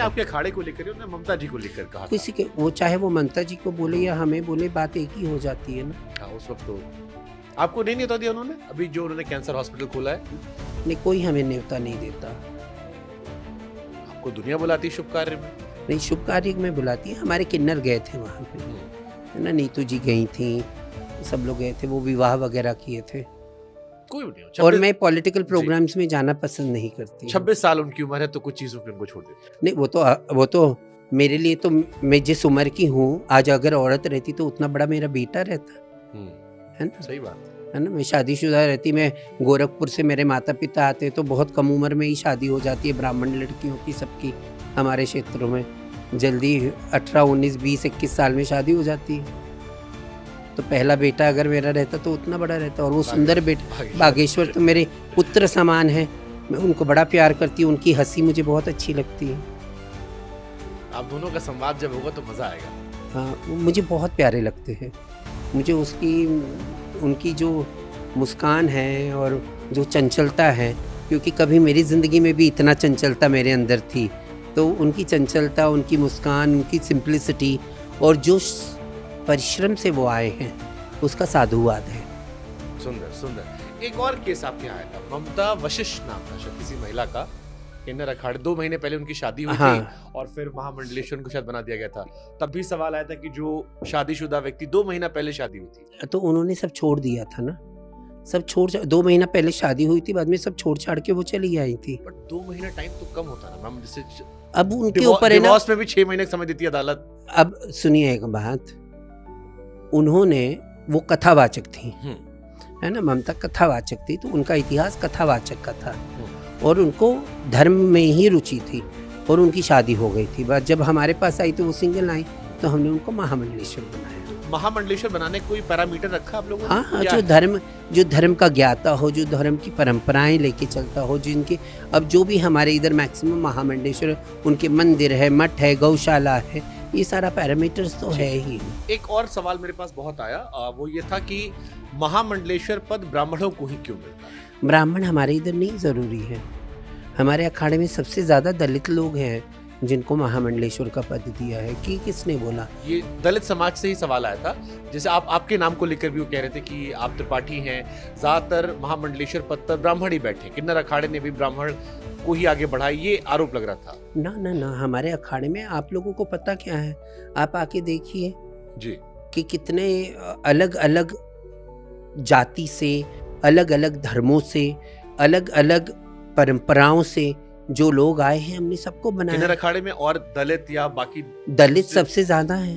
आपके अखाड़े को लेकर उन्होंने ममता जी को लेकर कहा किसी के वो चाहे वो ममता जी को बोले या हमें बोले, बात एक ही हो जाती है ना। था उस वक्त तो आपको नहीं न्योता दिया उन्होंने, अभी जो उन्होंने कैंसर हॉस्पिटल खोला है? नहीं, कोई हमें न्योता नहीं देता। आपको दुनिया बुलाती है शुभ कार्य में? नहीं, शुभ कार्य में बुलाती है। हमारे किन्नर गए थे वहाँ पे, है ना, नीतू जी गई थी, सब लोग गए थे, वो विवाह वगैरह किए थे। कोई नहीं। और मैं पॉलिटिकल प्रोग्राम्स में जाना पसंद नहीं करती। 26 साल उनकी उम्र है तो कुछ चीजों पे उनको छोड़ देते। नहीं, वो तो मेरे लिए तो, मैं जिस उम्र की हूँ आज, अगर औरत रहती तो उतना बड़ा मेरा बेटा रहता, है ना। सही बात है ना। मैं शादीशुदा रहती, मैं गोरखपुर से, मेरे माता पिता आते तो बहुत कम उम्र में ही शादी हो जाती है ब्राह्मण लड़कियों की, सबकी हमारे क्षेत्रों में जल्दी 18, 19, 20, 21 साल में शादी हो जाती है। तो पहला बेटा अगर मेरा रहता तो उतना बड़ा रहता। और वो सुंदर बेटा बागेश्वर तो मेरे पुत्र समान है, मैं उनको बड़ा प्यार करती हूँ, उनकी हंसी मुझे बहुत अच्छी लगती है। आप दोनों का संवाद जब होगा तो मजा आएगा। हाँ, वो मुझे बहुत प्यारे लगते हैं। मुझे उनकी जो मुस्कान है और जो चंचलता है, क्योंकि कभी मेरी ज़िंदगी में भी इतना चंचलता मेरे अंदर थी, तो उनकी चंचलता, उनकी मुस्कान, उनकी सिंप्लिसिटी और जो परिश्रम से वो आए हैं, उसका साधुवाद है। सुंदर सुंदर। एक और केस आपके यहाँ आया था, ममता वशिष्ठ नाम था शायद किसी महिला का, किन्नर अखाड़े, 2 महीने पहले उनकी शादी हुई थी और फिर महामंडलेश्वर को शायद बना दिया गया था। तब भी सवाल आया था कि जो शादीशुदा व्यक्ति 2 महीना पहले शादी हुई थी, तो उन्होंने सब छोड़ दिया था ना, सब छोड़, 2 महीना पहले शादी हुई थी, बाद में सब छोड़ छाड़ के वो चली आई थी। बट 2 महीना टाइम तो कम होता ना मैम, जैसे अब उनके ऊपर है ना, डिवोर्स में भी 6 महीने का समय देती है अदालत। अब सुनिए एक बात, उन्होंने, वो कथावाचक थी, है ना, ममता कथावाचक थी, तो उनका इतिहास कथावाचक का था और उनको धर्म में ही रुचि थी और उनकी शादी हो गई थी। बस जब हमारे पास आई तो वो सिंगल आई, तो हमने उनको महामंडलेश्वर बनाया। महामंडलेश्वर बनाने कोई पैरामीटर रखा आप लोगों ने? हाँ, जो धर्म का ज्ञाता हो, जो धर्म की परंपराएं लेके चलता हो, जिनके, अब जो भी हमारे इधर मैक्सिमम महामंडलेश्वर, उनके मंदिर है, मठ है, गौशाला है, ये सारा पैरामीटर्स तो है ही। एक और सवाल मेरे पास बहुत आया, वो ये था कि महामंडलेश्वर पद ब्राह्मणों को ही क्यों मिलता है? ब्राह्मण हमारे इधर नहीं जरूरी है। हमारे अखाड़े में सबसे ज्यादा दलित लोग हैं जिनको महामंडलेश्वर का पद दिया है। कि किसने बोला? ये दलित समाज से ही सवाल आया था। जैसे आपके नाम को लेकर भी वो कह रहे थे कि आप त्रिपाठी हैं, ज्यादातर महामंडलेश्वर पद पर ब्राह्मण ही बैठे, किन्नर अखाड़े ने भी ब्राह्मण को ही आगे बढ़ा, ये आरोप लग रहा था। ना ना ना, हमारे अखाड़े में आप लोगों को पता क्या है, आप आके देखिए जी कि कितने अलग अलग जाति से, अलग अलग धर्मों से, अलग अलग परंपराओं से जो लोग आए हैं, हमने सबको बनाया। किन्नर अखाड़े में और दलित या बाकी? दलित सबसे ज्यादा है।